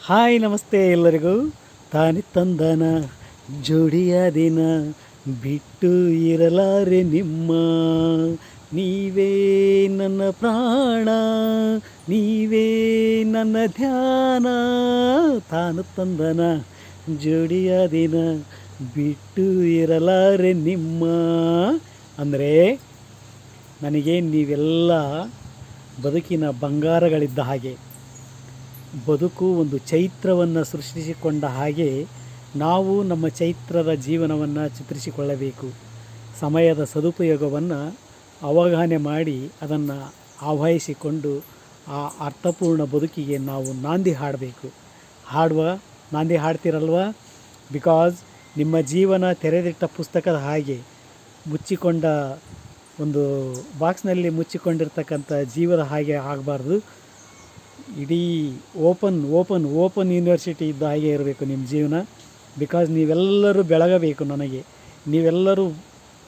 Hi ನಮಸ್ತೆ ಎಲ್ಲರಿಗೂ. ತಾನಿ ತಂದನ ಜೋಡಿಯ ದಿನ ಬಿಟ್ಟು ಇರಲಾರೆ ನಿಮ್ಮ, ನೀವೇ ನನ್ನ ಪ್ರಾಣ, ನೀವೇ ನನ್ನ ಧ್ಯಾನ. ತಾನು ತಂದನ ಜೋಡಿಯ ದಿನ ಬಿಟ್ಟು ಇರಲಾರೆ ನಿಮ್ಮ ಅಂದರೆ ನನಗೆ ನೀವೆಲ್ಲ ಬದುಕಿನ ಬಂಗಾರಗಳಿದ್ದ ಹಾಗೆ, ಬದುಕು ಒಂದು ಚೈತ್ರವನ್ನು ಸೃಷ್ಟಿಸಿಕೊಂಡ ಹಾಗೆ ನಾವು ನಮ್ಮ ಚೈತ್ರದ ಜೀವನವನ್ನು ಚಿತ್ರಿಸಿಕೊಳ್ಳಬೇಕು. ಸಮಯದ ಸದುಪಯೋಗವನ್ನು ಅವಗಾಹನೆ ಮಾಡಿ ಅದನ್ನು ಆವಹಿಸಿಕೊಂಡು ಆ ಅರ್ಥಪೂರ್ಣ ಬದುಕಿಗೆ ನಾವು ನಾಂದಿ ಹಾಡಬೇಕು. ನಾಂದಿ ಹಾಡ್ತಿರಲ್ವ? ಬಿಕಾಸ್ ನಿಮ್ಮ ಜೀವನ ತೆರೆದಿಟ್ಟ ಪುಸ್ತಕದ ಹಾಗೆ, ಮುಚ್ಚಿಕೊಂಡ ಒಂದು ಬಾಕ್ಸ್ನಲ್ಲಿ ಮುಚ್ಚಿಕೊಂಡಿರ್ತಕ್ಕಂಥ ಜೀವದ ಹಾಗೆ ಆಗಬಾರ್ದು. ಇಡೀ ಓಪನ್ ಯೂನಿವರ್ಸಿಟಿ ಇದ್ದ ಹಾಗೆ ಇರಬೇಕು ನಿಮ್ಮ ಜೀವನ. ಬಿಕಾಸ್ ನೀವೆಲ್ಲರೂ ಬೆಳಗಬೇಕು. ನೀವೆಲ್ಲರೂ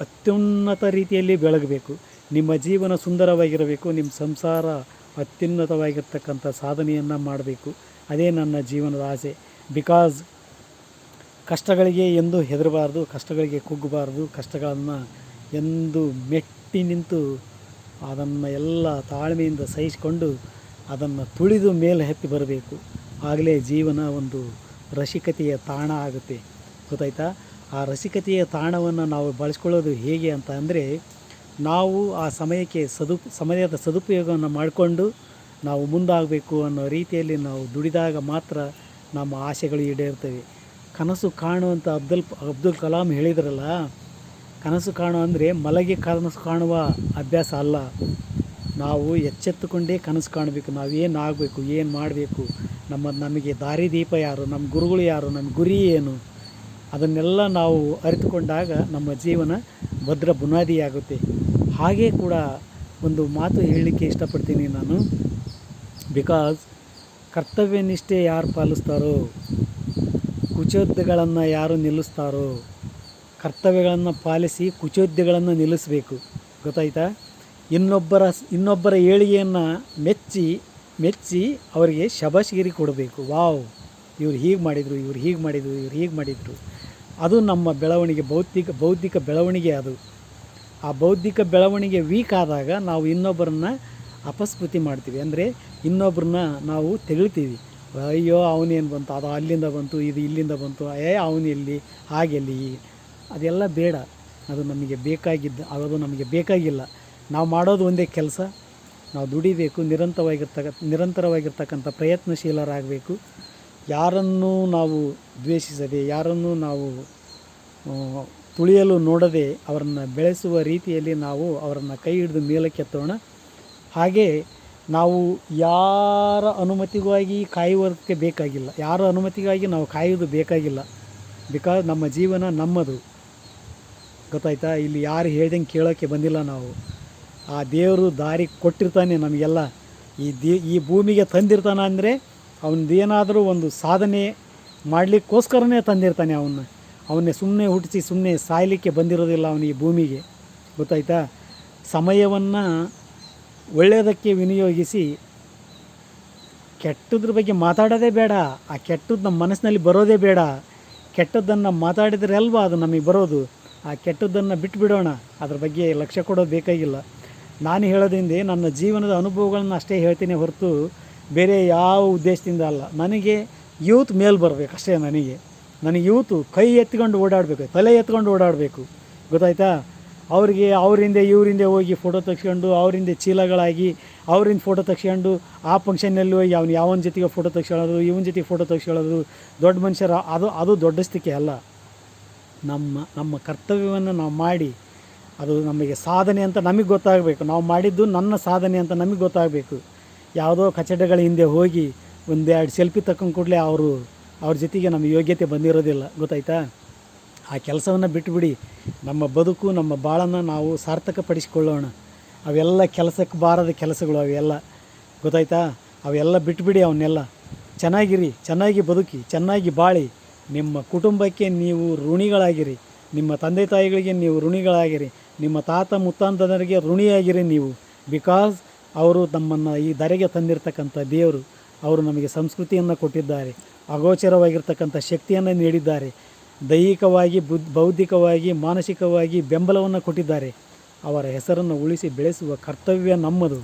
ಅತ್ಯುನ್ನತ ರೀತಿಯಲ್ಲಿ ಬೆಳಗಬೇಕು. ನಿಮ್ಮ ಜೀವನ ಸುಂದರವಾಗಿರಬೇಕು. ನಿಮ್ಮ ಸಂಸಾರ ಅತ್ಯುನ್ನತವಾಗಿರ್ತಕ್ಕಂಥ ಸಾಧನೆಯನ್ನು ಮಾಡಬೇಕು. ಅದೇ ನನ್ನ ಜೀವನದ ಆಸೆ. ಬಿಕಾಸ್ ಕಷ್ಟಗಳಿಗೆ ಎಂದೂ ಹೆದರಬಾರ್ದು, ಕಷ್ಟಗಳಿಗೆ ಕುಗ್ಗಬಾರ್ದು. ಕಷ್ಟಗಳನ್ನು ಎಂದು ಮೆಟ್ಟಿ ನಿಂತು ಅದನ್ನು ಎಲ್ಲ ತಾಳ್ಮೆಯಿಂದ ಸಹಿಸಿಕೊಂಡು ಅದನ್ನು ತುಳಿದು ಮೇಲೆ ಎತ್ತಿ ಬರಬೇಕು. ಆಗಲೇ ಜೀವನ ಒಂದು ರಸಿಕತೆಯ ತಾಣ ಆಗುತ್ತೆ. ಗೊತ್ತಾಯ್ತಾ? ಆ ರಸಿಕತೆಯ ತಾಣವನ್ನು ನಾವು ಬಳಸ್ಕೊಳ್ಳೋದು ಹೇಗೆ ಅಂತ ಅಂದರೆ, ನಾವು ಆ ಸಮಯದ ಸದುಪಯೋಗವನ್ನು ಮಾಡಿಕೊಂಡು ನಾವು ಮುಂದಾಗಬೇಕು ಅನ್ನೋ ರೀತಿಯಲ್ಲಿ ನಾವು ದುಡಿದಾಗ ಮಾತ್ರ ನಮ್ಮ ಆಸೆಗಳು ಈಡೇರ್ತವೆ. ಕನಸು ಕಾಣುವಂಥ ಅಬ್ದುಲ್ ಕಲಾಂ ಹೇಳಿದ್ರಲ್ಲ, ಕನಸು ಕಾಣು ಅಂದರೆ ಮಲಗಿ ಕನಸು ಕಾಣುವ ಅಭ್ಯಾಸ ಅಲ್ಲ. ನಾವು ಎಚ್ಚೆತ್ತುಕೊಂಡೇ ಕನಸು ಕಾಣಬೇಕು. ನಾವು ಏನು ಆಗಬೇಕು, ಏನು ಮಾಡಬೇಕು, ನಮಗೆ ದಾರಿದೀಪ ಯಾರು, ನಮ್ಮ ಗುರುಗಳು ಯಾರು, ನಮ್ಮ ಗುರಿ ಏನು, ಅದನ್ನೆಲ್ಲ ನಾವು ಅರಿತುಕೊಂಡಾಗ ನಮ್ಮ ಜೀವನ ಭದ್ರ ಬುನಾದಿಯಾಗುತ್ತೆ. ಹಾಗೇ ಕೂಡ ಒಂದು ಮಾತು ಹೇಳಲಿಕ್ಕೆ ಇಷ್ಟಪಡ್ತೀನಿ ನಾನು. ಬಿಕಾಸ್ ಕರ್ತವ್ಯ ನಿಷ್ಠೆ ಯಾರು ಪಾಲಿಸ್ತಾರೋ, ಕುಚೋದ್ಯಗಳನ್ನು ಯಾರು ನಿಲ್ಲಿಸ್ತಾರೋ, ಕರ್ತವ್ಯಗಳನ್ನು ಪಾಲಿಸಿ ಕುಚೋದ್ಯಗಳನ್ನು ನಿಲ್ಲಿಸಬೇಕು. ಗೊತ್ತಾಯ್ತಾ? ಇನ್ನೊಬ್ಬರ ಏಳಿಗೆಯನ್ನು ಮೆಚ್ಚಿ ಅವರಿಗೆ ಶಬಾಷ್ಗಿರಿ ಕೊಡಬೇಕು. ವಾವ್, ಇವ್ರು ಹೀಗೆ ಮಾಡಿದರು, ಇವ್ರು ಹೀಗೆ ಮಾಡಿದರು. ಅದು ನಮ್ಮ ಬೆಳವಣಿಗೆ, ಬೌದ್ಧಿಕ ಬೆಳವಣಿಗೆ. ಅದು ಆ ಬೌದ್ಧಿಕ ಬೆಳವಣಿಗೆ ವೀಕ್ ಆದಾಗ ನಾವು ಇನ್ನೊಬ್ಬರನ್ನ ಅಪಸ್ಮೃತಿ ಮಾಡ್ತೀವಿ. ಅಂದರೆ ಇನ್ನೊಬ್ಬರನ್ನ ನಾವು ತೆಗಳ್ತೀವಿ. ಅಯ್ಯೋ ಅವನೇನು ಬಂತು, ಅದು ಅಲ್ಲಿಂದ ಬಂತು, ಇದು ಇಲ್ಲಿಂದ ಬಂತು, ಅವನೆಲ್ಲಿ ಹಾಗೆಲ್ಲಿ. ಅದೆಲ್ಲ ಬೇಡ. ಅದು ನಮಗೆ ಬೇಕಾಗಿಲ್ಲ. ನಾವು ಮಾಡೋದು ಒಂದೇ ಕೆಲಸ. ನಾವು ದುಡಿಬೇಕು, ನಿರಂತರವಾಗಿರ್ತಕ್ಕಂಥ ಪ್ರಯತ್ನಶೀಲರಾಗಬೇಕು. ಯಾರನ್ನೂ ನಾವು ದ್ವೇಷಿಸದೆ, ಯಾರನ್ನೂ ನಾವು ತುಳಿಯಲು ನೋಡದೆ ಅವರನ್ನು ಬೆಳೆಸುವ ರೀತಿಯಲ್ಲಿ ನಾವು ಅವರನ್ನು ಕೈ ಹಿಡಿದು ಮೇಲಕ್ಕೆತ್ತೋಣ. ಹಾಗೆ ನಾವು ಯಾರ ಅನುಮತಿಗಾಗಿ ಕಾಯುವುದಕ್ಕೆ ಬೇಕಾಗಿಲ್ಲ, ಯಾರ ಅನುಮತಿಗಾಗಿ ನಾವು ಕಾಯುವುದು ಬೇಕಾಗಿಲ್ಲ. ಬಿಕಾಸ್ ನಮ್ಮ ಜೀವನ ನಮ್ಮದು. ಗೊತ್ತಾಯ್ತಾ? ಇಲ್ಲಿ ಯಾರು ಹೇಳ್ದಂಗೆ ಕೇಳೋಕ್ಕೆ ಬಂದಿಲ್ಲ ನಾವು. ಆ ದೇವರು ದಾರಿ ಕೊಟ್ಟಿರ್ತಾನೆ ನಮಗೆಲ್ಲ. ಈ ಭೂಮಿಗೆ ತಂದಿರ್ತಾನೆ ಅಂದರೆ ಅವನದೇನಾದರೂ ಒಂದು ಸಾಧನೆ ಮಾಡಲಿಕ್ಕೋಸ್ಕರನೇ ತಂದಿರ್ತಾನೆ. ಅವನ್ನೇ ಸುಮ್ಮನೆ ಹುಟ್ಟಿಸಿ ಸುಮ್ಮನೆ ಸಾಯಲಿಕ್ಕೆ ಬಂದಿರೋದಿಲ್ಲ ಅವನು ಈ ಭೂಮಿಗೆ. ಗೊತ್ತಾಯ್ತಾ? ಸಮಯವನ್ನು ಒಳ್ಳೆಯದಕ್ಕೆ ವಿನಿಯೋಗಿಸಿ ಕೆಟ್ಟದ್ರ ಬಗ್ಗೆ ಮಾತಾಡೋದೇ ಬೇಡ. ಆ ಕೆಟ್ಟದ್ದು ನಮ್ಮ ಮನಸ್ಸಿನಲ್ಲಿ ಬರೋದೇ ಬೇಡ. ಕೆಟ್ಟದ್ದನ್ನು ಮಾತಾಡಿದರೆ ಅಲ್ವಾ ಅದು ನಮಗೆ ಬರೋದು. ಆ ಕೆಟ್ಟದ್ದನ್ನು ಬಿಟ್ಟುಬಿಡೋಣ. ಅದ್ರ ಬಗ್ಗೆ ಲಕ್ಷ್ಯ ಕೊಡೋದು ಬೇಕಾಗಿಲ್ಲ. ನಾನು ಹೇಳೋದ್ರಿಂದ ನನ್ನ ಜೀವನದ ಅನುಭವಗಳನ್ನು ಅಷ್ಟೇ ಹೇಳ್ತೀನಿ ಹೊರತು ಬೇರೆ ಯಾವ ಉದ್ದೇಶದಿಂದ ಅಲ್ಲ. ನನಗೆ ಯೂತ್ ಮೇಲೆ ಬರಬೇಕು ಅಷ್ಟೇ. ನನಗೆ ಯೂತು ಕೈ ಎತ್ಕೊಂಡು ಓಡಾಡಬೇಕು, ತಲೆ ಎತ್ಕೊಂಡು ಓಡಾಡಬೇಕು. ಗೊತ್ತಾಯ್ತಾ? ಅವರಿಂದ ಇವರಿಂದ ಹೋಗಿ ಫೋಟೋ ತೆಗ್ಸ್ಕೊಂಡು, ಅವರಿಂದ ಚೀಲಗಳಾಗಿ ಅವರಿಂದ ಫೋಟೋ ತೆಗ್ಸ್ಕೊಂಡು, ಆ ಫಂಕ್ಷನ್ನಲ್ಲಿ ಹೋಗಿ ಯಾವನ ಜೊತೆಗೆ ಫೋಟೋ ತೆಗ್ಸ್ಕೊಳ್ಳೋದು, ಇವನ ಜೊತೆಗೆ ಫೋಟೋ ತೆಗ್ಸ್ಕೊಳ್ಳೋದು. ದೊಡ್ಡ ಮನುಷ್ಯರ ಅದು ದೊಡ್ಡಸ್ತಿಕೆ ಅಲ್ಲ. ನಮ್ಮ ಕರ್ತವ್ಯವನ್ನು ನಾವು ಮಾಡಿ ಅದು ನಮಗೆ ಸಾಧನೆ ಅಂತ ನಮಗೆ ಗೊತ್ತಾಗಬೇಕು. ನಾವು ಮಾಡಿದ್ದು ನನ್ನ ಸಾಧನೆ ಅಂತ ನಮಗೆ ಗೊತ್ತಾಗಬೇಕು. ಯಾವುದೋ ಕಚಡಗಳ ಹಿಂದೆ ಹೋಗಿ ಒಂದೆರಡು ಸೆಲ್ಫಿ ತಗೊಂಡು ಕೂಡಲೇ ಅವ್ರ ಜೊತೆಗೆ ನಮಗೆ ಯೋಗ್ಯತೆ ಬಂದಿರೋದಿಲ್ಲ. ಗೊತ್ತಾಯ್ತಾ? ಆ ಕೆಲಸವನ್ನು ಬಿಟ್ಟುಬಿಡಿ. ನಮ್ಮ ಬದುಕು, ನಮ್ಮ ಬಾಳನ್ನು ನಾವು ಸಾರ್ಥಕಪಡಿಸಿಕೊಳ್ಳೋಣ. ಅವೆಲ್ಲ ಕೆಲಸಕ್ಕೆ ಬಾರದ ಕೆಲಸಗಳು ಅವೆಲ್ಲ. ಗೊತ್ತಾಯ್ತಾ? ಅವೆಲ್ಲ ಬಿಟ್ಟುಬಿಡಿ. ಅವನ್ನೆಲ್ಲ ಚೆನ್ನಾಗಿರಿ, ಚೆನ್ನಾಗಿ ಬದುಕಿ, ಚೆನ್ನಾಗಿ ಬಾಳಿ. ನಿಮ್ಮ ಕುಟುಂಬಕ್ಕೆ ನೀವು ಋಣಿಗಳಾಗಿರಿ. ನಿಮ್ಮ ತಂದೆ ತಾಯಿಗಳಿಗೆ ನೀವು ಋಣಿಗಳಾಗಿರಿ. ನಿಮ್ಮ ತಾತ ಮುತ್ತಾಂತದರಿಗೆ ಋಣಿಯಾಗಿರಿ ನೀವು. ಬಿಕಾಸ್ ಅವರು ನಮ್ಮನ್ನು ಈ ಧರೆಗೆ ತಂದಿರತಕ್ಕಂಥ ದೇವರು. ಅವರು ನಮಗೆ ಸಂಸ್ಕೃತಿಯನ್ನು ಕೊಟ್ಟಿದ್ದಾರೆ, ಅಗೋಚರವಾಗಿರ್ತಕ್ಕಂಥ ಶಕ್ತಿಯನ್ನು ನೀಡಿದ್ದಾರೆ, ದೈಹಿಕವಾಗಿ ಬೌದ್ಧಿಕವಾಗಿ ಮಾನಸಿಕವಾಗಿ ಬೆಂಬಲವನ್ನು ಕೊಟ್ಟಿದ್ದಾರೆ. ಅವರ ಹೆಸರನ್ನು ಉಳಿಸಿ ಬೆಳೆಸುವ ಕರ್ತವ್ಯ ನಮ್ಮದು.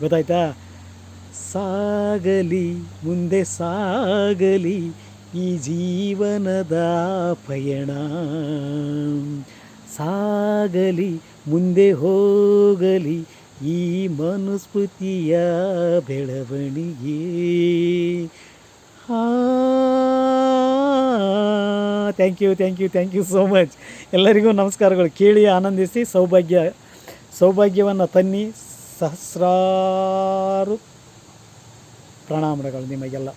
ಗೊತ್ತಾಯ್ತಾ? ಸಾಗಲಿ ಮುಂದೆ ಸಾಗಲಿ ಈ ಜೀವನದ ಪಯಣ, ಸಾಗಲಿ ಮುಂದೆ ಹೋಗಲಿ ಈ ಮನುಸ್ಮೃತಿಯ ಬೆಳವಣಿಗೆ. Thank you so much. ಎಲ್ಲರಿಗೂ ನಮಸ್ಕಾರಗಳು. ಕೇಳಿ ಆನಂದಿಸಿ ಸೌಭಾಗ್ಯವನ್ನು ತನ್ನಿ. ಸಹಸ್ರಾರು ಪ್ರಣಾಮಗಳು ನಿಮಗೆಲ್ಲ.